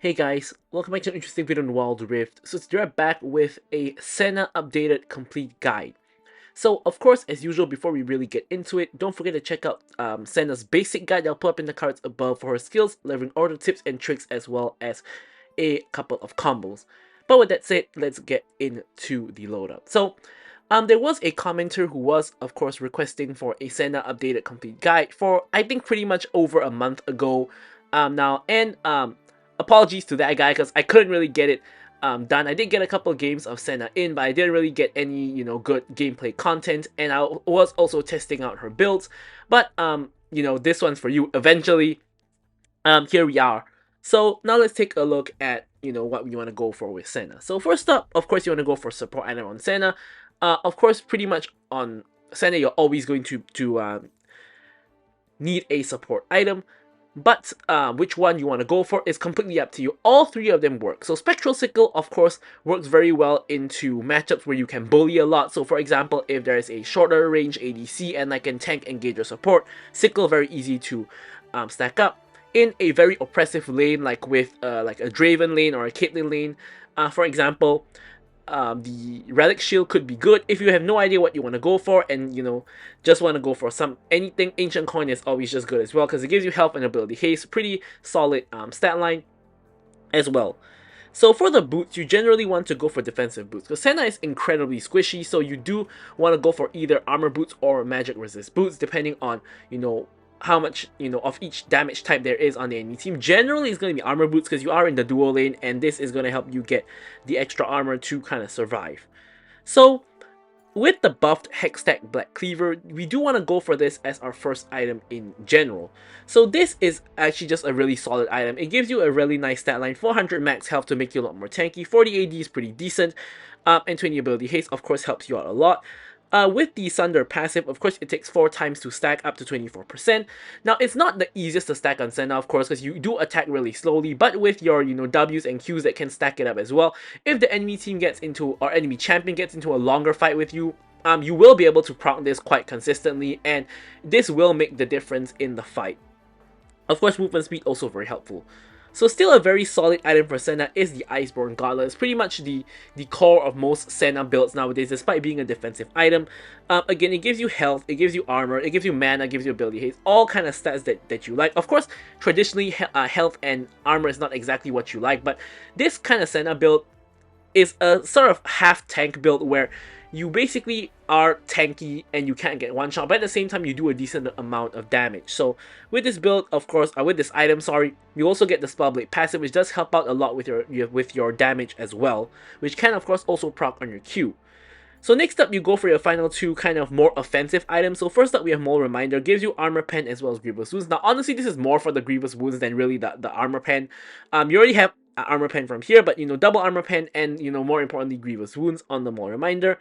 Hey guys, welcome back to an interesting video on Wild Rift. So today we're back with a Senna updated complete guide. So of course, as usual, before we really get into it, don't forget to check out Senna's basic guide. I'll put up in the cards above for her skills, leveling order tips and tricks, as well as a couple of combos. But with that said, let's get into the loadout. So there was a commenter who was, of course, requesting for a Senna updated complete guide for, I think, pretty much over a month ago now. And apologies to that guy because I couldn't really get it done. I did get a couple of games of Senna in, but I didn't really get any, good gameplay content. And I was also testing out her builds. But, this one's for you eventually. Here we are. So now let's take a look at, what we want to go for with Senna. So first up, of course, you want to go for support item on Senna. Of course, pretty much on Senna, you're always going to need a support item. But which one you want to go for is completely up to you. All three of them work. So Spectral Sickle, of course, works very well into matchups where you can bully a lot. So for example, if there is a shorter range ADC and I can tank, engage, or support, Sickle very easy to stack up. In a very oppressive lane, like with like a Draven lane or a Caitlyn lane, for example, the Relic Shield could be good if you have no idea what you want to go for and just want to go for anything. Ancient Coin is always just good as well because it gives you health and ability haste. Pretty solid stat line as well. So for the boots, you generally want to go for defensive boots because Senna is incredibly squishy, so you do want to go for either armor boots or magic resist boots depending on how much of each damage type there is on the enemy team. Generally it's going to be armor boots because you are in the duo lane and this is going to help you get the extra armor to kind of survive. So with the buffed Hextech Black Cleaver, we do want to go for this as our first item in general. So this is actually just a really solid item. It gives you a really nice stat line, 400 max health to make you a lot more tanky, 40 AD is pretty decent, and 20 ability haste of course helps you out a lot. With the Sunder passive, of course, it takes 4 times to stack up to 24%. Now, it's not the easiest to stack on Senna, of course, because you do attack really slowly, but with your, Ws and Qs that can stack it up as well, if the enemy team gets into, or enemy champion gets into a longer fight with you, you will be able to proc this quite consistently, and this will make the difference in the fight. Of course, movement speed also very helpful. So still a very solid item for Senna is the Iceborne Gauntlet. It's pretty much the core of most Senna builds nowadays, despite being a defensive item. Again, it gives you health, it gives you armor, it gives you mana, it gives you ability haste, all kind of stats that you like. Of course, traditionally, health and armor is not exactly what you like, but this kind of Senna build is a sort of half tank build where you basically are tanky and you can't get one shot, but at the same time you do a decent amount of damage. So with this build, of course, with this item, sorry, you also get the Spellblade passive, which does help out a lot with your damage as well, which can of course also proc on your Q. So next up, you go for your final two kind of more offensive items. So first up, we have Mole Reminder, gives you armor pen as well as Grievous Wounds. Now honestly, this is more for the Grievous Wounds than really the armor pen. You already have armor pen from here, but double armor pen and more importantly Grievous Wounds on the Mole Reminder.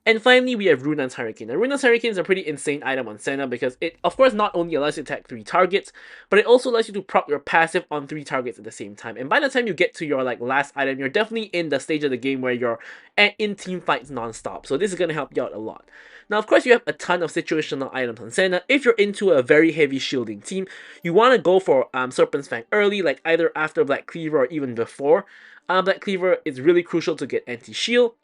And finally, we have Runaan's Hurricane. Now, Runaan's Hurricane is a pretty insane item on Senna because it, of course, not only allows you to attack 3 targets, but it also allows you to proc your passive on 3 targets at the same time. And by the time you get to your last item, you're definitely in the stage of the game where you're in team fights non-stop. So this is going to help you out a lot. Now, of course, you have a ton of situational items on Senna. If you're into a very heavy shielding team, you want to go for Serpent's Fang early, like either after Black Cleaver or even before. Black Cleaver is really crucial to get anti-shield.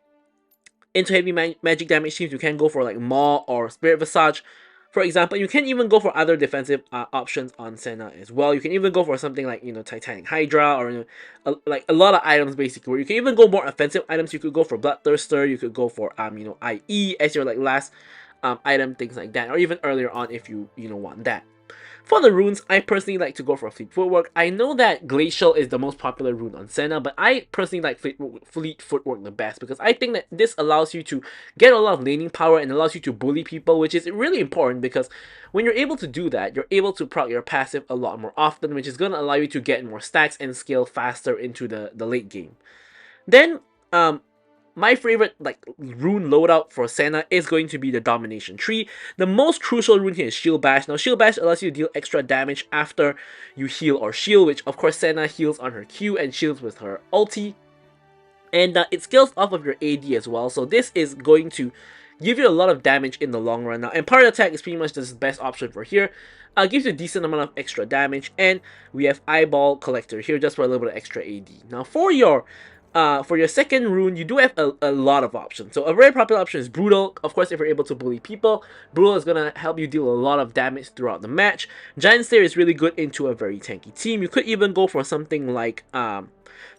Into heavy magic damage teams, you can go for like Maw or Spirit Visage. For example, you can even go for other defensive options on Senna as well. You can even go for something like, Titanic Hydra or, like a lot of items basically. Where you can even go more offensive items. You could go for Bloodthirster. You could go for, IE as your last item, things like that. Or even earlier on if you, want that. For the runes, I personally like to go for Fleet Footwork. I know that Glacial is the most popular rune on Senna, but I personally like Fleet Footwork the best because I think that this allows you to get a lot of laning power and allows you to bully people, which is really important because when you're able to do that, you're able to proc your passive a lot more often, which is going to allow you to get more stacks and scale faster into the late game. Then, my favorite rune loadout for Senna is going to be the Domination Tree. The most crucial rune here is Shield Bash. Now Shield Bash allows you to deal extra damage after you heal or shield, which of course Senna heals on her Q and shields with her ulti. And it scales off of your AD as well, so this is going to give you a lot of damage in the long run now. And Party Attack is pretty much the best option for here. Gives you a decent amount of extra damage, and we have Eyeball Collector here just for a little bit of extra AD. Now for your second rune, you do have a lot of options. So a very popular option is Brutal. Of course, if you're able to bully people, Brutal is going to help you deal a lot of damage throughout the match. Giant Slayer is really good into a very tanky team. You could even go for something like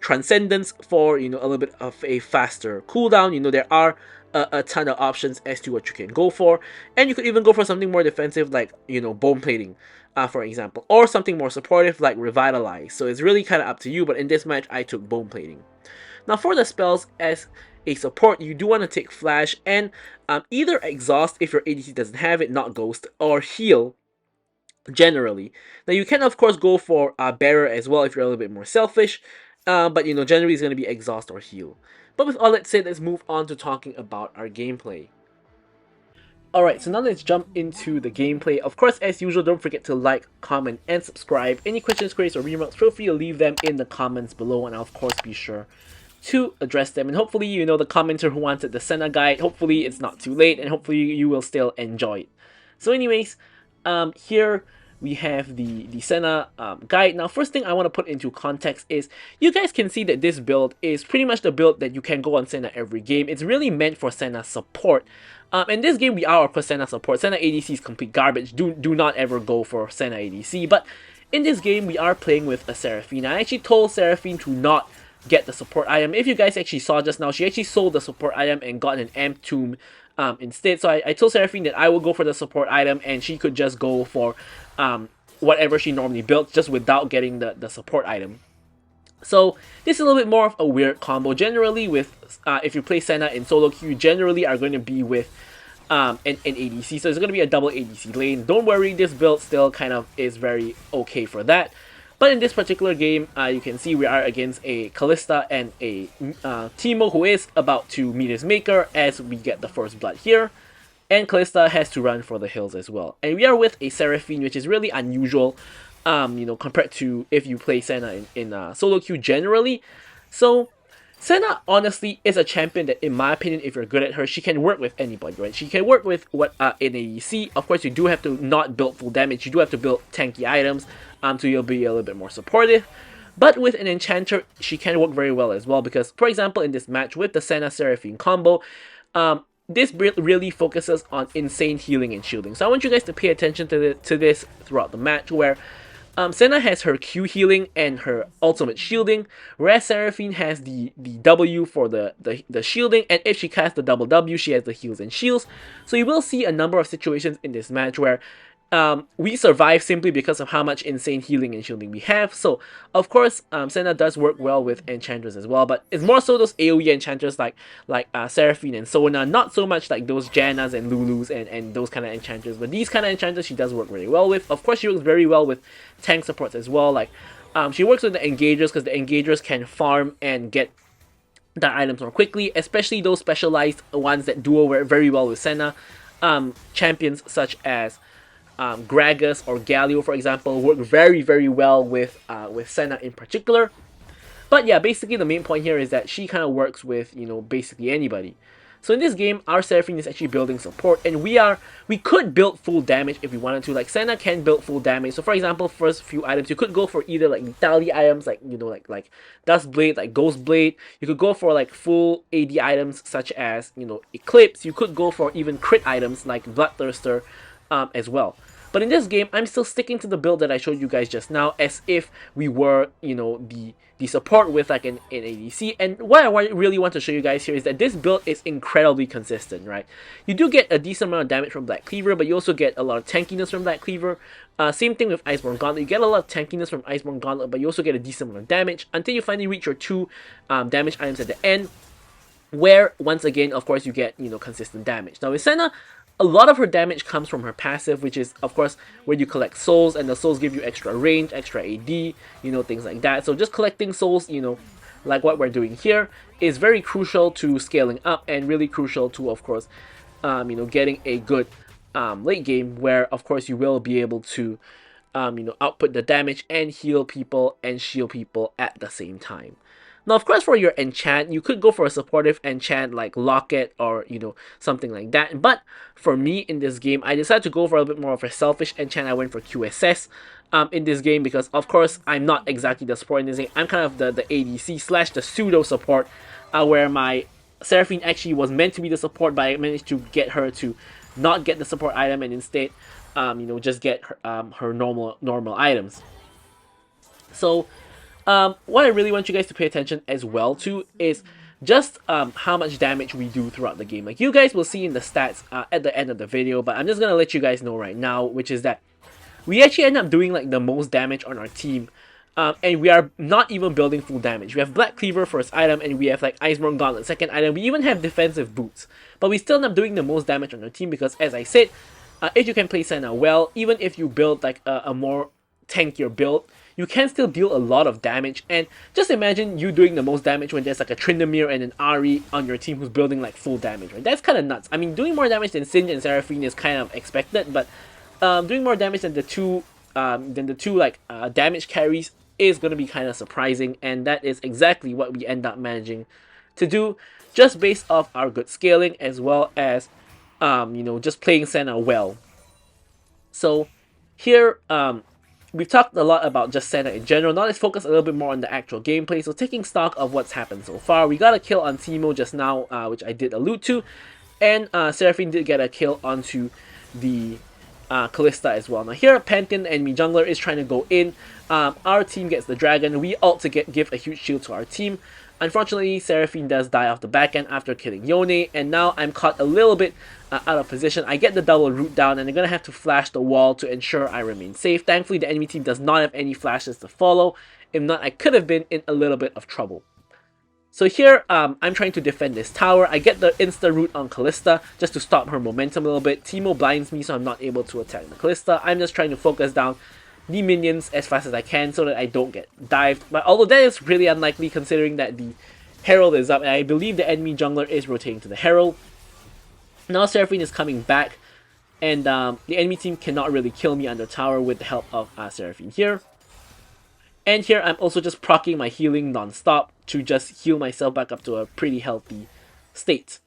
Transcendence for, a little bit of a faster cooldown. There are a ton of options as to what you can go for, and you could even go for something more defensive like bone plating, for example, or something more supportive like Revitalize. So it's really kind of up to you, but in this match I took bone plating. Now for the spells, as a support, you do want to take Flash and either Exhaust if your ADC doesn't have it, not Ghost, or Heal generally. Now you can of course go for Bearer as well if you're a little bit more selfish, but generally it's going to be Exhaust or Heal. But with all that said, let's move on to talking about our gameplay. Alright, so now let's jump into the gameplay. Of course, as usual, don't forget to like, comment, and subscribe. Any questions, queries, or remarks, feel free to leave them in the comments below, and I'll of course be sure to address them. And hopefully, the commenter who wanted the Senna guide, hopefully it's not too late, and hopefully you will still enjoy it. So anyways, here we have the Senna guide. Now, first thing I want to put into context is you guys can see that this build is pretty much the build that you can go on Senna every game. It's really meant for Senna support. In this game, we are of course Senna support. Senna ADC is complete garbage. Do not ever go for Senna ADC. But in this game, we are playing with a Seraphine. I actually told Seraphine to not get the support item. If you guys actually saw just now, she actually sold the support item and got an Amp Tomb instead. So I told Seraphine that I will go for the support item and she could just go for whatever she normally built just without getting the support item. So this is a little bit more of a weird combo. Generally with if you play Senna in solo queue, you generally are going to be with an ADC. So it's going to be a double ADC lane. Don't worry, this build still kind of is very okay for that. But in this particular game, you can see we are against a Kalista and a Teemo who is about to meet his maker as we get the first blood here. And Kalista has to run for the hills as well. And we are with a Seraphine, which is really unusual, compared to if you play Senna in solo queue generally. So Senna honestly is a champion that, in my opinion, if you're good at her, she can work with anybody, right? She can work with what in ADC. Of course, you do have to not build full damage. You do have to build tanky items, so you'll be a little bit more supportive. But with an Enchanter, she can work very well as well because, for example, in this match with the Senna Seraphine combo, this really focuses on insane healing and shielding. So I want you guys to pay attention to this throughout the match, where Senna has her Q healing and her ultimate shielding, whereas Seraphine has the W for the shielding, and if she casts the double W, she has the heals and shields. So you will see a number of situations in this match where we survive simply because of how much insane healing and shielding we have. So of course Senna does work well with Enchantress as well, but it's more so those AoE Enchantresses like Seraphine and Sona, not so much like those Jannas and Lulus and those kind of Enchantresses, but these kind of Enchantresses she does work very well with. Of course she works very well with tank supports as well, like she works with the Engagers because the Engagers can farm and get the items more quickly, especially those specialized ones that duo very well with Senna. Champions such as Gragas or Galio, for example, work very, very well with Senna in particular. But yeah, basically the main point here is that she kind of works with, basically anybody. So in this game, our Seraphine is actually building support, and we could build full damage if we wanted to. Like Senna can build full damage. So for example, first few items, you could go for either like Lethality items, like like Dust Blade, like Ghost Blade. You could go for like full AD items such as Eclipse. You could go for even crit items like Bloodthirster as well. But in this game, I'm still sticking to the build that I showed you guys just now, as if we were, the support with like an ADC. And what I really want to show you guys here is that this build is incredibly consistent, right? You do get a decent amount of damage from Black Cleaver, but you also get a lot of tankiness from Black Cleaver. Same thing with Iceborne Gauntlet. You get a lot of tankiness from Iceborne Gauntlet, but you also get a decent amount of damage until you finally reach your 2 damage items at the end, where once again, of course, you get consistent damage. Now with Senna, a lot of her damage comes from her passive, which is of course where you collect souls, and the souls give you extra range, extra AD, things like that. So just collecting souls, like what we're doing here, is very crucial to scaling up, and really crucial to, of course, getting a good late game, where of course you will be able to output the damage and heal people and shield people at the same time. Now, of course, for your enchant, you could go for a supportive enchant like Locket or, something like that. But for me in this game, I decided to go for a bit more of a selfish enchant. I went for QSS in this game because, of course, I'm not exactly the support in this game. I'm kind of the ADC slash the pseudo support where my Seraphine actually was meant to be the support, but I managed to get her to not get the support item and instead, just get her normal items. So, what I really want you guys to pay attention as well to is just how much damage we do throughout the game. Like, you guys will see in the stats at the end of the video, but I'm just gonna let you guys know right now, which is that we actually end up doing like the most damage on our team. And we are not even building full damage. We have Black Cleaver first item, and we have like Iceborne Gauntlet second item. We even have defensive boots. But we still end up doing the most damage on our team because, as I said, if you can play Senna well, even if you build like a more tankier build, you can still deal a lot of damage. And just imagine you doing the most damage when there's like a Tryndamere and an Ahri on your team who's building like full damage, right? That's kind of nuts. I mean, doing more damage than Singe and Seraphine is kind of expected, but doing more damage than the two damage carries is going to be kind of surprising, and that is exactly what we end up managing to do, just based off our good scaling as well as just playing Senna well. So here we've talked a lot about just Senna in general. Now let's focus a little bit more on the actual gameplay. So taking stock of what's happened so far, we got a kill on Teemo just now, which I did allude to, and Seraphine did get a kill onto the Kalista as well. Now here, Pantheon enemy jungler is trying to go in. Our team gets the dragon. We ult to give a huge shield to our team. Unfortunately, Seraphine does die off the back end after killing Yone, and now I'm caught a little bit out of position. I get the double root down, and I'm going to have to flash the wall to ensure I remain safe. Thankfully, the enemy team does not have any flashes to follow. If not, I could have been in a little bit of trouble. So here, I'm trying to defend this tower. I get the insta-root on Kalista just to stop her momentum a little bit. Teemo blinds me, so I'm not able to attack the Kalista. I'm just trying to focus down the minions as fast as I can so that I don't get dived. But although that is really unlikely considering that the Herald is up, and I believe the enemy jungler is rotating to the Herald. Now Seraphine is coming back, and the enemy team cannot really kill me under tower with the help of Seraphine here. And here I'm also just proccing my healing non-stop to just heal myself back up to a pretty healthy state.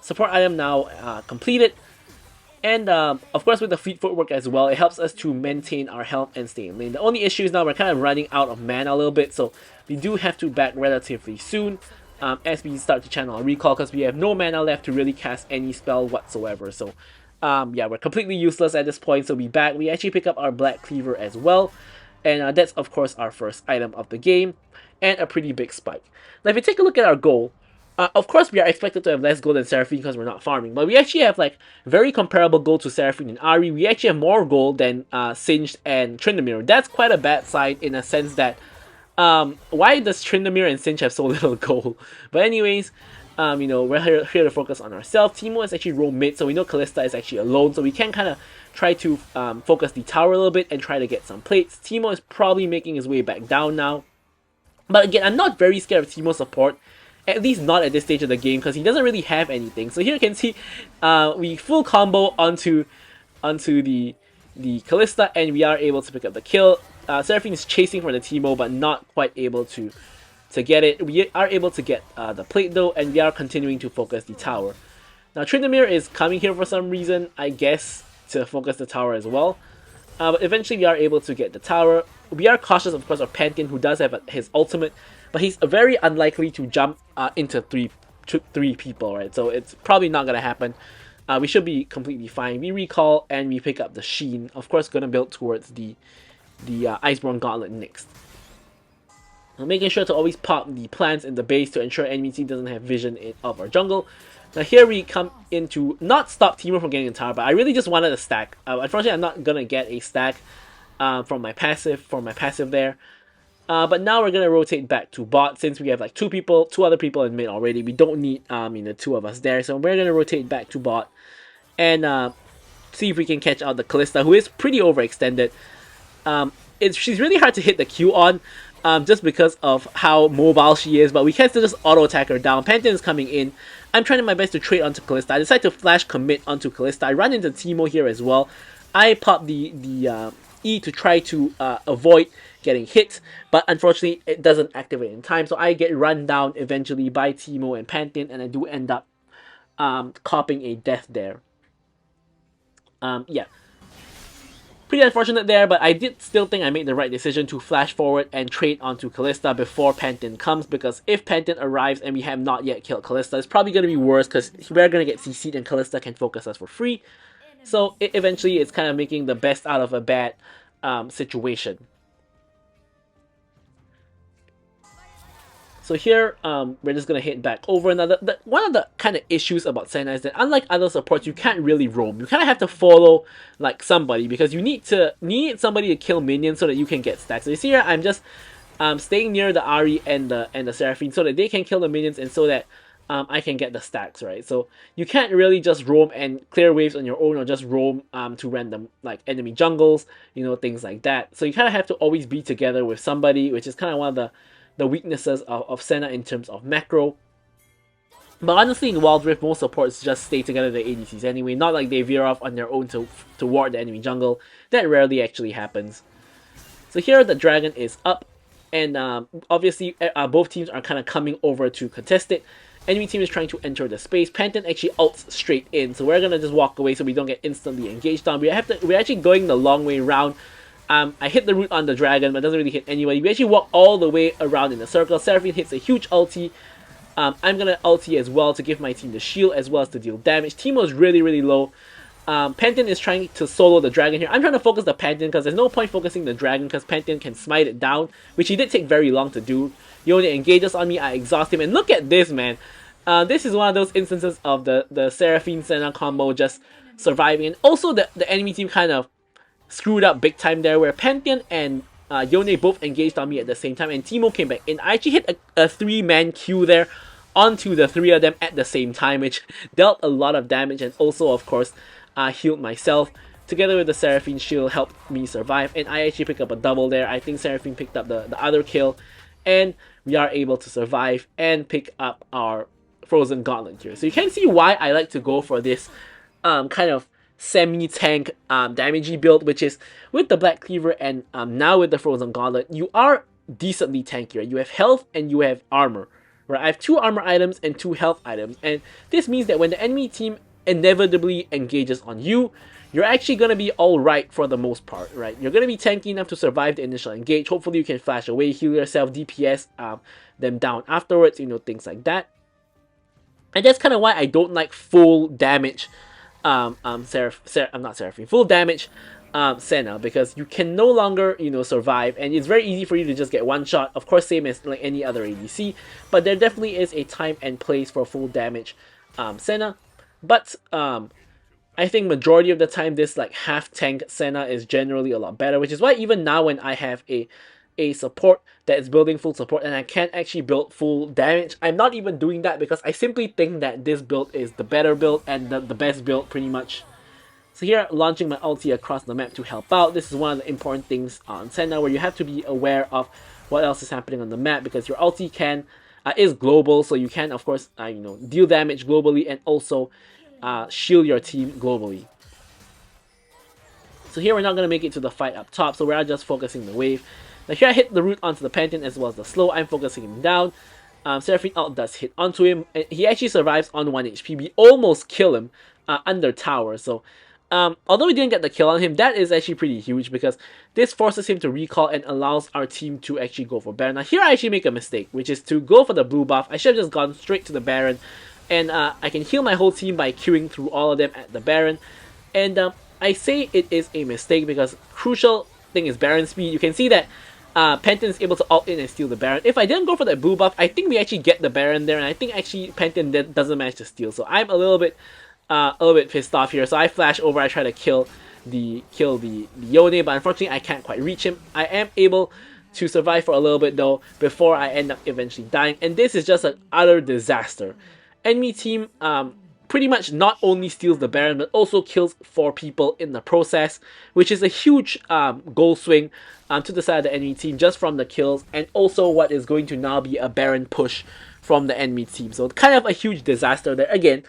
Support item now completed. And of course with the fleet footwork as well, it helps us to maintain our health and stay in lane. The only issue is now we're kind of running out of mana a little bit, so we do have to back relatively soon as we start to channel our recall, because we have no mana left to really cast any spell whatsoever. So yeah, we're completely useless at this point, so we back. We actually pick up our Black Cleaver as well. And that's, of course, our first item of the game, and a pretty big spike. Now, if you take a look at our goal, of course, we are expected to have less gold than Seraphine because we're not farming, but we actually have, like, very comparable gold to Seraphine and Ahri. We actually have more gold than Singed and Tryndamere. That's quite a bad sign in a sense that, why does Tryndamere and Singed have so little gold? But anyways, we're here to focus on ourselves. Teemo is actually roam mid, so we know Kalista is actually alone, so we can kind of try to focus the tower a little bit and try to get some plates. Teemo is probably making his way back down now. But again, I'm not very scared of Teemo's support, at least not at this stage of the game, because he doesn't really have anything. So here you can see we full combo onto the Kalista, and we are able to pick up the kill. Seraphine is chasing for the Teemo, but not quite able to get it. We are able to get the plate though, and we are continuing to focus the tower. Now Tryndamere is coming here for some reason, I guess, to focus the tower as well. But eventually we are able to get the tower. We are cautious, of course, of Pantheon, who does have his ultimate, but he's very unlikely to jump into three people, right? So it's probably not gonna happen. We should be completely fine. We recall and we pick up the Sheen. Of course, gonna build towards the Iceborne Gauntlet next. Now, making sure to always pop the plants in the base to ensure enemy team doesn't have vision of our jungle. Now here we come in to not stop Teemo from getting the tower, but I really just wanted a stack. Unfortunately, I'm not gonna get a stack from my passive there. But now we're gonna rotate back to bot since we have like two other people in mid already. We don't need two of us there, so we're gonna rotate back to bot and see if we can catch out the Kalista, who is pretty overextended. She's really hard to hit the Q on. Just because of how mobile she is, but we can still just auto attack her down. Pantheon is coming in. I'm trying my best to trade onto Kalista. I decide to flash commit onto Kalista. I run into Teemo here as well. I pop the E to try to avoid getting hit, but unfortunately it doesn't activate in time, so I get run down eventually by Teemo and Pantheon, and I do end up copping a death there. Yeah, pretty unfortunate there, but I did still think I made the right decision to flash forward and trade onto Kalista before Pantheon comes, because if Pantheon arrives and we have not yet killed Kalista, it's probably going to be worse because we're going to get CC'd and Kalista can focus us for free. So eventually it's kind of making the best out of a bad situation. So here, we're just gonna hit back over. Now, one of the kind of issues about Senna is that unlike other supports, you can't really roam. You kind of have to follow like somebody, because you need somebody to kill minions so that you can get stacks. So you see here, I'm just staying near the Ahri and the Seraphine so that they can kill the minions and so that I can get the stacks, right? So you can't really just roam and clear waves on your own, or just roam to random like enemy jungles, things like that. So you kind of have to always be together with somebody, which is kind of one of the weaknesses of Senna in terms of macro. But honestly, in Wild Rift, most supports just stay together with the ADCs anyway, not like they veer off on their own to ward the enemy jungle. That rarely actually happens. So here the dragon is up, and obviously both teams are kind of coming over to contest it. Enemy team is trying to enter the space. Pantheon actually ults straight in, so we're gonna just walk away so we don't get instantly engaged on. We're actually going the long way around. I hit the root on the dragon, but it doesn't really hit anybody. We actually walk all the way around in a circle. Seraphine hits a huge ulti. I'm gonna ulti as well to give my team the shield as well as to deal damage. Teemo is really, really low. Pantheon is trying to solo the dragon here. I'm trying to focus the Pantheon because there's no point focusing the dragon because Pantheon can smite it down, which he did take very long to do. He only engages on me, I exhaust him, and look at this, man. This is one of those instances of the Seraphine Senna combo just surviving, and also the enemy team kind of screwed up big time there, where Pantheon and Yone both engaged on me at the same time, and Teemo came back in. I actually hit a three-man Q there onto the three of them at the same time, which dealt a lot of damage, and also, of course, healed myself. Together with the Seraphine shield helped me survive, and I actually picked up a double there. I think Seraphine picked up the other kill, and we are able to survive and pick up our Frozen Gauntlet here. So you can see why I like to go for this kind of semi-tank damagey build, which is with the Black Cleaver and now with the Frozen Gauntlet, you are decently tankier. You have health and you have armor, right? I have 2 armor items and 2 health items, and this means that when the enemy team inevitably engages on you, you're actually going to be alright for the most part, right? You're going to be tanky enough to survive the initial engage. Hopefully you can flash away, heal yourself, DPS them down afterwards, things like that. And that's kind of why I don't like full damage full damage Senna, because you can no longer survive, and it's very easy for you to just get one shot. Of course, same as like any other ADC, but there definitely is a time and place for full damage Senna. But I think majority of the time this like half tank Senna is generally a lot better, which is why even now when I have a support that is building full support and I can't actually build full damage, I'm not even doing that because I simply think that this build is the better build and the best build pretty much. So here, launching my ulti across the map to help out. This is one of the important things on Senna, where you have to be aware of what else is happening on the map, because your ulti is global, so you can of course deal damage globally and also shield your team globally. So here we're not going to make it to the fight up top, so we are just focusing the wave. Now here I hit the root onto the Pantheon as well as the slow. I'm focusing him down. Seraphine ult does hit onto him. He actually survives on 1 HP. We almost kill him under tower. So although we didn't get the kill on him, that is actually pretty huge because this forces him to recall and allows our team to actually go for Baron. Now here I actually make a mistake, which is to go for the blue buff. I should have just gone straight to the Baron, and I can heal my whole team by queuing through all of them at the Baron. And I say it is a mistake because crucial thing is Baron speed. You can see that Pantheon is able to ult in and steal the Baron. If I didn't go for that blue buff, I think we actually get the Baron there, and I think actually Pantheon doesn't manage to steal. So I'm a little bit pissed off here. So I flash over, I try to kill the Yone, but unfortunately I can't quite reach him. I am able to survive for a little bit though before I end up eventually dying, and this is just an utter disaster. Enemy team pretty much not only steals the Baron but also kills 4 people in the process, which is a huge goal swing to the side of the enemy team just from the kills, and also what is going to now be a Baron push from the enemy team. So kind of a huge disaster there. Again,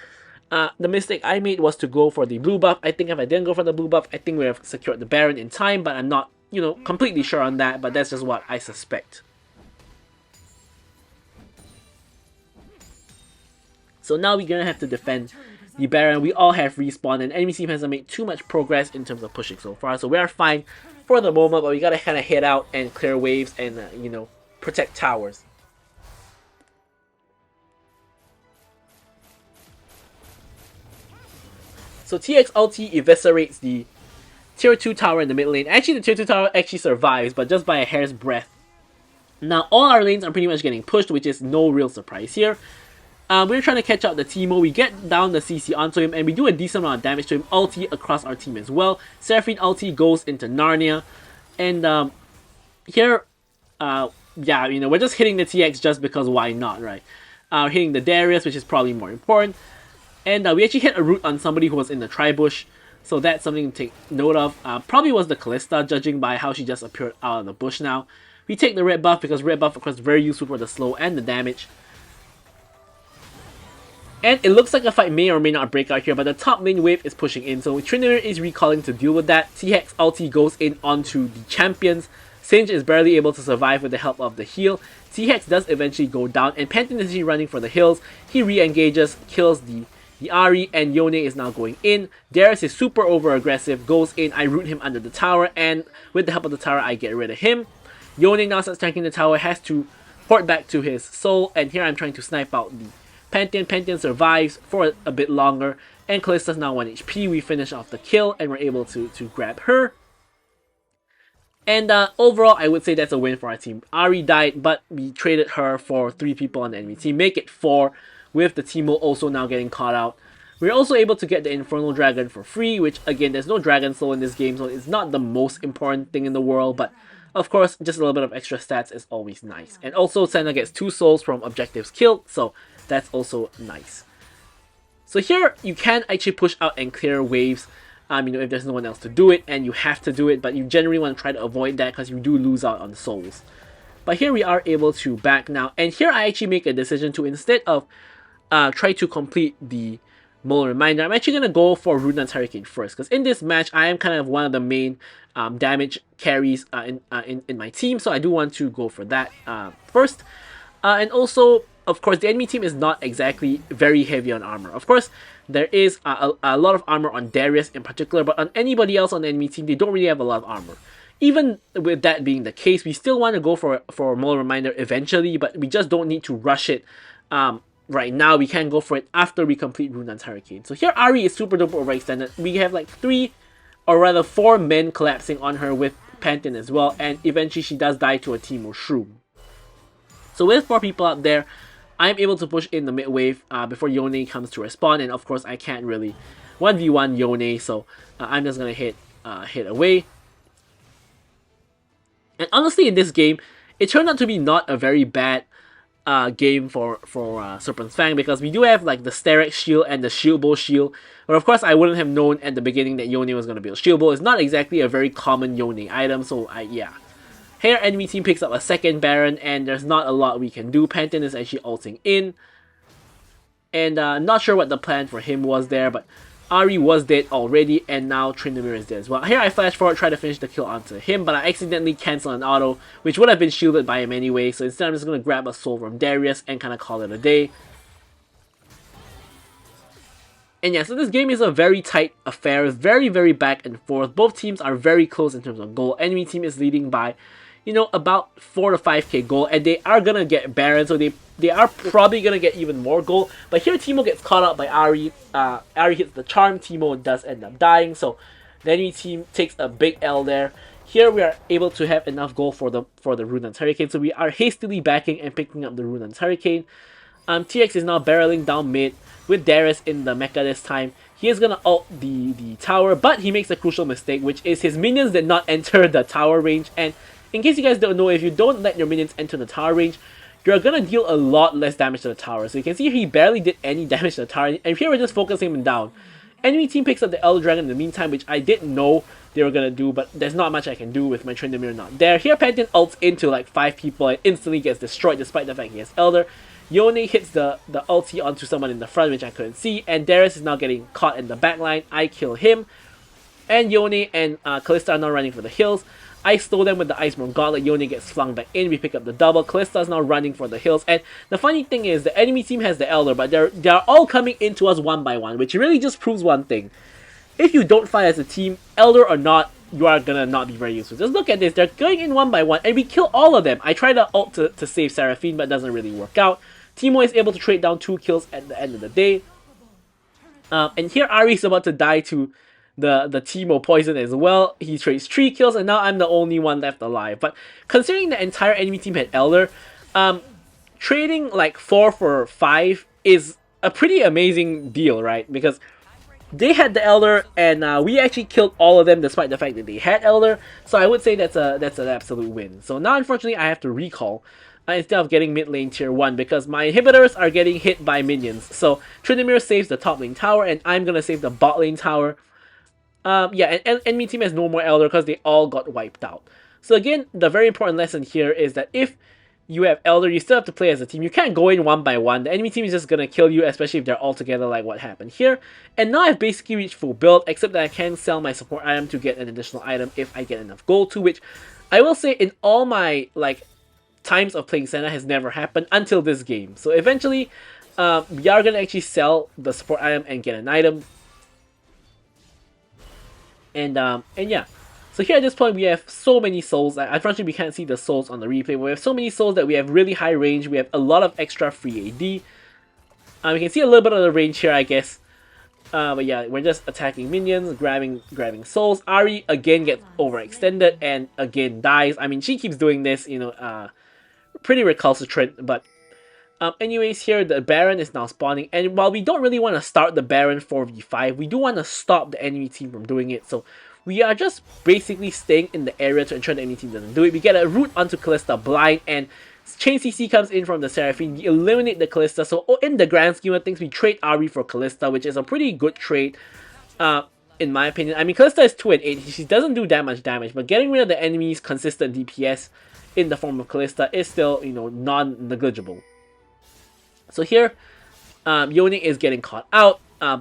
the mistake I made was to go for the blue buff. I think if I didn't go for the blue buff, I think we would have secured the Baron in time, but I'm not you know, completely sure on that, but that's just what I suspect. So now we're gonna have to defend the Baron. We all have respawn, and enemy team hasn't made too much progress in terms of pushing so far. So we are fine for the moment, but we gotta kind of head out and clear waves and you know, protect towers. So TX ulti eviscerates the tier 2 tower in the mid lane. Actually, the tier 2 tower actually survives, but just by a hair's breadth. Now, all our lanes are pretty much getting pushed, which is no real surprise here. We're trying to catch out the Teemo. We get down the CC onto him, and we do a decent amount of damage to him. Ulti across our team as well. Seraphine ulti goes into Narnia. And here, yeah, you know, we're just hitting the TX just because why not, right? Hitting the Darius, which is probably more important. And we actually hit a root on somebody who was in the tri-bush. So that's something to take note of. Probably was the Callista, judging by how she just appeared out of the bush now. We take the red buff because red buff, of course, is very useful for the slow and the damage. And it looks like a fight may or may not break out here, but the top lane wave is pushing in. So Tryndamere is recalling to deal with that. TX ulti goes in onto the champions. Singe is barely able to survive with the help of the heal. TX does eventually go down, and Pantheon is running for the hills. He re-engages, kills the Ahri, and Yone is now going in. Darius is super over aggressive, goes in, I root him under the tower, and with the help of the tower I get rid of him. Yone now starts tanking the tower, has to port back to his soul, and here I'm trying to snipe out the Pantheon. Pantheon survives for a bit longer, and Callista's now 1 HP. We finish off the kill, and we're able to grab her. And overall, I would say that's a win for our team. Ahri died, but we traded her for 3 people on the enemy team. Make it 4, with the Teemo also now getting caught out. We're also able to get the Infernal Dragon for free, which again, there's no Dragon Soul in this game, so it's not the most important thing in the world, but of course, just a little bit of extra stats is always nice. And also, Senna gets 2 souls from objectives killed, so that's also nice. So here, you can actually push out and clear waves, you know, if there's no one else to do it, and you have to do it, but you generally want to try to avoid that because you do lose out on souls. But here we are able to back now, and here I actually make a decision to, instead of try to complete the Molar Reminder, I'm actually going to go for Rune's Hurricane first, because in this match, I am kind of one of the main damage carries in my team, so I do want to go for that first. And also, of course, the enemy team is not exactly very heavy on armor. Of course, there is a lot of armor on Darius in particular, but on anybody else on the enemy team, they don't really have a lot of armor. Even with that being the case, we still want to go for Molar Reminder eventually, but we just don't need to rush it right now. We can go for it after we complete Rune's Hurricane. So here, Ahri is super duper overextended. We have like 3, or rather 4 men collapsing on her with Pantheon as well, and eventually she does die to a Teemo Shroom. So with 4 people out there, I'm able to push in the mid wave before Yone comes to respawn, and of course I can't really 1v1 Yone, so I'm just gonna hit away. And honestly, in this game, it turned out to be not a very bad game for Serpent's Fang, because we do have like the Sterex shield and the Shield Bow shield, but of course I wouldn't have known at the beginning that Yone was going to build Shield Bow. It's not exactly a very common Yone item, so yeah. Here, enemy team picks up a second Baron, and there's not a lot we can do. Pantheon is actually ulting in, and not sure what the plan for him was there, but Ahri was dead already, and now Tryndamere is dead as well. Here I flash forward, try to finish the kill onto him, but I accidentally cancel an auto, which would have been shielded by him anyway, so instead I'm just going to grab a soul from Darius and kind of call it a day. And yeah, so this game is a very tight affair, very, very back and forth. Both teams are very close in terms of goal. Enemy team is leading by, you know, about 4 to 5k goal, and they are going to get Baron, so they are probably going to get even more goal. But here Teemo gets caught out by Ahri. Ahri hits the charm, Teemo does end up dying, so the enemy team takes a big L there. Here we are able to have enough goal for the Rune's Hurricane, so we are hastily backing and picking up the Rune's Hurricane. TX is now barreling down mid with Darius in the mecha this time. He is going to ult the tower, but he makes a crucial mistake, which is his minions did not enter the tower range. And in case you guys don't know, if you don't let your minions enter the tower range, you're going to deal a lot less damage to the tower. So you can see he barely did any damage to the tower, and here we're just focusing him down. Enemy team picks up the Elder Dragon in the meantime, which I didn't know they were going to do, but there's not much I can do with my Tryndamere not there. Here Pantheon ults into like 5 people and instantly gets destroyed despite the fact he has Elder. Yone hits the ulti onto someone in the front, which I couldn't see, and Darius is now getting caught in the backline. I kill him, and Yone and Callista are now running for the hills. I stole them with the Iceborne Gauntlet. Yone gets flung back in. We pick up the double. Callista's now running for the hills. And the funny thing is, the enemy team has the Elder, but they're all coming into us one by one, which really just proves one thing. If you don't fight as a team, Elder or not, you are gonna not be very useful. Just look at this. They're going in one by one, and we kill all of them. I try to ult to save Seraphine, but it doesn't really work out. Teemo is able to trade down 2 kills at the end of the day. And here Ahri is about to die to the Teemo poison as well. He trades 3 kills, and now I'm the only one left alive. But considering the entire enemy team had Elder, trading like 4 for 5 is a pretty amazing deal, right? Because they had the Elder, and we actually killed all of them despite the fact that they had Elder. So I would say that's an absolute win. So now, unfortunately, I have to recall instead of getting mid lane tier 1 because my inhibitors are getting hit by minions. So Tryndamere saves the top lane tower, and I'm gonna save the bot lane tower. Yeah, and enemy team has no more Elder because they all got wiped out. So again, the very important lesson here is that if you have Elder, you still have to play as a team. You can't go in one by one. The enemy team is just gonna kill you, especially if they're all together like what happened here. And now I've basically reached full build, except that I can sell my support item to get an additional item if I get enough gold to, which I will say in all my times of playing Senna has never happened until this game. So eventually, we are gonna actually sell the support item and get an item. And yeah. So here at this point we have so many souls. Unfortunately we can't see the souls on the replay, but we have so many souls that we have really high range. We have a lot of extra free AD. We can see a little bit of the range here, I guess. But yeah, we're just attacking minions, grabbing souls. Ahri again gets overextended and again dies. I mean, she keeps doing this, you know, pretty recalcitrant. But anyways, here the Baron is now spawning, and while we don't really want to start the Baron 4v5, we do want to stop the enemy team from doing it. So we are just basically staying in the area to ensure the enemy team doesn't do it. We get a root onto Callista blind, and Chain CC comes in from the Seraphine. We eliminate the Callista. So in the grand scheme of things, we trade Ahri for Callista, which is a pretty good trade, in my opinion. I mean, Callista is 2 and 8. She doesn't do that much damage, but getting rid of the enemy's consistent DPS in the form of Callista is still, you know, non-negligible. So here, Yone is getting caught out.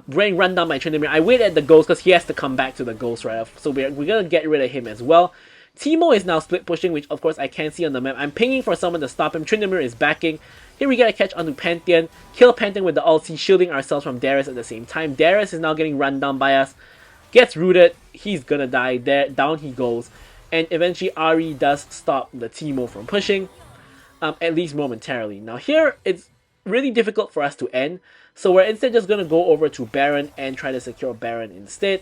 Getting run down by Tryndamere. I wait at the ghost because he has to come back to the ghost right off. So we're gonna get rid of him as well. Teemo is now split pushing, which of course I can't see on the map. I'm pinging for someone to stop him. Tryndamere is backing. Here we get a catch onto Pantheon. Kill Pantheon with the ulti, shielding ourselves from Darius at the same time. Darius is now getting run down by us. Gets rooted. He's gonna die. There, down he goes. And eventually Ahri does stop the Teemo from pushing. At least momentarily. Now here, it's really difficult for us to end. So we're instead just gonna go over to Baron and try to secure Baron instead.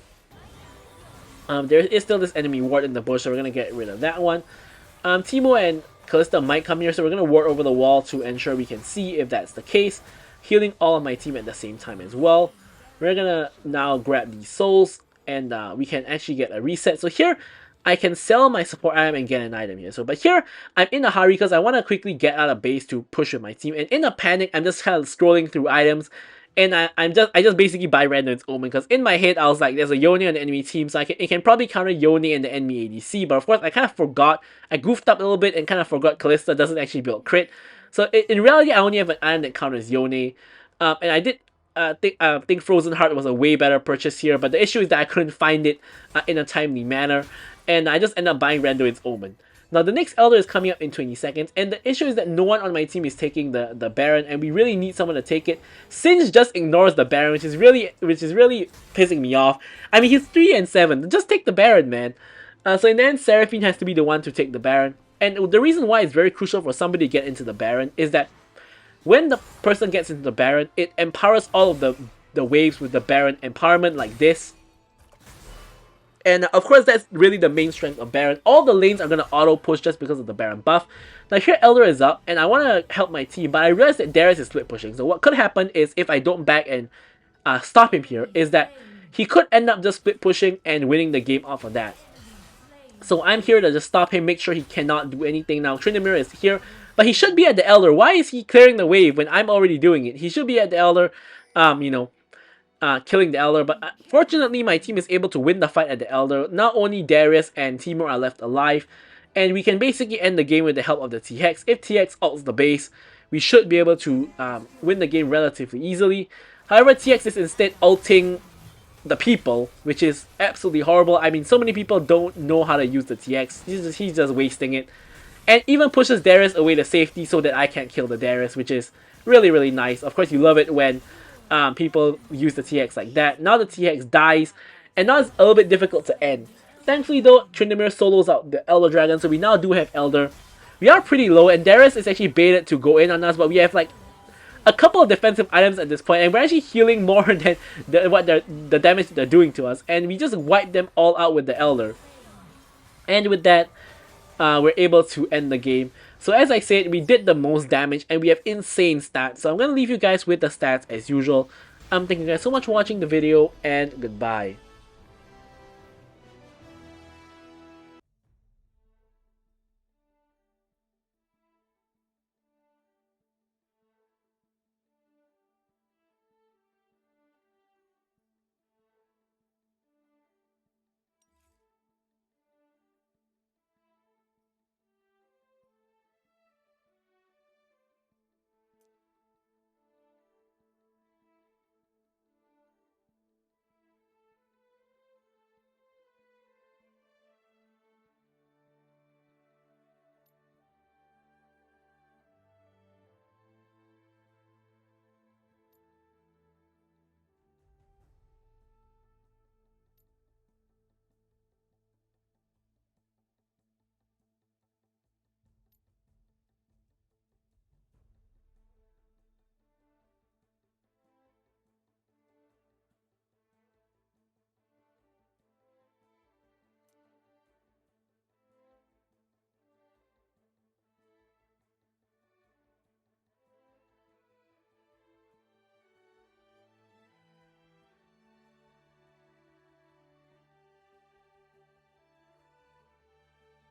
There is still this enemy ward in the bush, so we're gonna get rid of that one. Teemo and Callista might come here, so we're gonna ward over the wall to ensure we can see if that's the case. Healing all of my team at the same time as well. We're gonna now grab these souls, and we can actually get a reset. So here, I can sell my support item and get an item here. So, but here, I'm in a hurry because I want to quickly get out of base to push with my team. And in a panic, I'm just kind of scrolling through items. And I just basically buy Random's Omen because in my head, I was like, there's a Yone on the enemy team. So it can probably counter Yone and the enemy ADC. But of course, I kind of forgot. I goofed up a little bit and kind of forgot Callista doesn't actually build crit. So in reality, I only have an item that counters Yone. And I did think Frozen Heart was a way better purchase here. But the issue is that I couldn't find it in a timely manner. And I just end up buying Random's Omen. Now the next Elder is coming up in 20 seconds, and the issue is that no one on my team is taking the Baron, and we really need someone to take it. Singe just ignores the Baron, which is really pissing me off. I mean, he's 3 and 7. Just take the Baron, man. So in the end, Seraphine has to be the one to take the Baron. And the reason why it's very crucial for somebody to get into the Baron is that when the person gets into the Baron, it empowers all of the waves with the Baron empowerment like this. And of course, that's really the main strength of Baron. All the lanes are going to auto-push just because of the Baron buff. Now here, Elder is up, and I want to help my team, but I realize that Darius is split pushing. So what could happen is, if I don't back and stop him here, is that he could end up just split pushing and winning the game off of that. So I'm here to just stop him, make sure he cannot do anything. Now Tryndamere is here, but he should be at the Elder. Why is he clearing the wave when I'm already doing it? He should be at the Elder, you know, killing the Elder, but fortunately my team is able to win the fight at the Elder. Not only Darius and Teemo are left alive, and we can basically end the game with the help of the TX. If TX ults the base, we should be able to win the game relatively easily. However, TX is instead ulting the people, which is absolutely horrible. I mean, so many people don't know how to use the TX. He's just wasting it. And even pushes Darius away to safety so that I can't kill the Darius, which is really, really nice. Of course, you love it when people use the TX like that. Now the TX dies, and now it's a little bit difficult to end. Thankfully though, Tryndamere solos out the Elder Dragon, so we now do have Elder. We are pretty low, and Darius is actually baited to go in on us, but we have like a couple of defensive items at this point, and we're actually healing more than the damage they're doing to us, and we just wipe them all out with the Elder. And with that, we're able to end the game. So as I said, we did the most damage, and we have insane stats. So I'm going to leave you guys with the stats as usual. Thank you guys so much for watching the video, and goodbye.